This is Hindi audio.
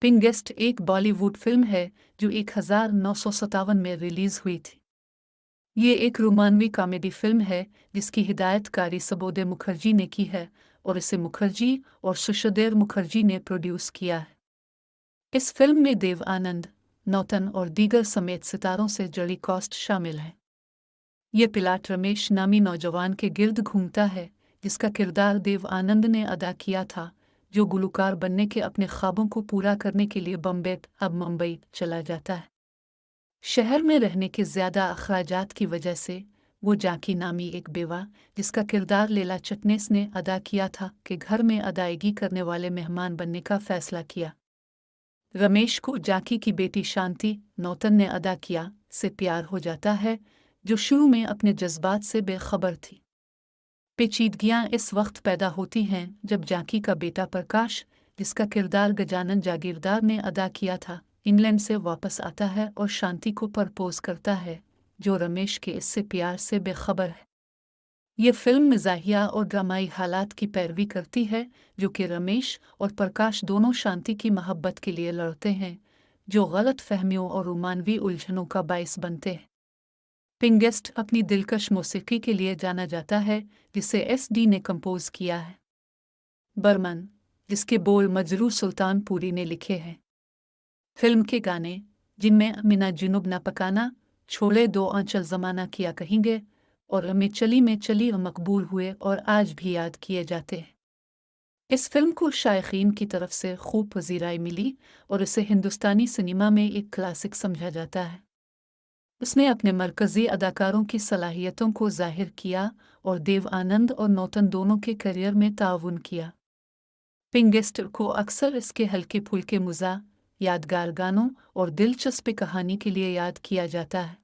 पिंगेस्ट एक बॉलीवुड फिल्म है जो 1957 में रिलीज हुई थी। ये एक रोमानवी कॉमेडी फिल्म है जिसकी हिदायतकारी सबोदे मुखर्जी ने की है और इसे मुखर्जी और सुशोधर मुखर्जी ने प्रोड्यूस किया है। इस फिल्म में देव आनंद, नौतन और दीगर समेत सितारों से जुड़ी कास्ट शामिल है। ये प्लाट रमेश नामी नौजवान के गिर्द घूमता है जिसका किरदार देव आनंद ने अदा किया था, जो गुलकार बनने के अपने ख्वाबों को पूरा करने के लिए बम्बे अब मुंबई चला जाता है। शहर में रहने के ज़्यादा अखराजात की वजह से वो जाकी नामी एक बेवा, जिसका किरदार लैला चिटनेस ने अदा किया था, कि घर में अदायगी करने वाले मेहमान बनने का फ़ैसला किया। रमेश को जाकी की बेटी शांति, नौतन ने अदा किया, से प्यार हो जाता है, जो शुरू में अपने जज्बात से बेखबर थी। पेचीदगियां इस वक्त पैदा होती हैं जब जाकी का बेटा प्रकाश, जिसका किरदार गजानन जागीरदार ने अदा किया था, इंग्लैंड से वापस आता है और शांति को प्रपोज करता है, जो रमेश के इससे प्यार से बेखबर है। ये फिल्म मिजाहिया और ड्रामाई हालात की पैरवी करती है, जो कि रमेश और प्रकाश दोनों शांति की मोहब्बत के लिए लड़ते हैं, जो गलत फहमियों और रोमानवी उलझनों का बाइस बनते हैं। पिंगेस्ट अपनी दिलकश मौसीकी के लिए जाना जाता है, जिसे एस.डी. ने कंपोज किया है। बर्मन, जिसके बोल मजरूह सुल्तानपुरी ने लिखे हैं। फिल्म के गाने, जिनमें मिना जुनूब ना पकाना, छोड़े दो आंचल ज़माना किया कहेंगे और में चली मकबूल हुए और आज भी याद किए जाते हैं। इस फिल्म को शायकीन की तरफ से खूब पजीराई मिली और इसे हिंदुस्तानी सिनेमा में एक क्लासिक समझा जाता है। उसने अपने मरकज़ी अदाकारों की सलाहियतों को जाहिर किया और देव आनंद और नौतन दोनों के करियर में ताउन किया। पिंगेस्ट को अक्सर इसके हल्के फुल्के मज़ाक, यादगार गानों और दिलचस्प कहानी के लिए याद किया जाता है।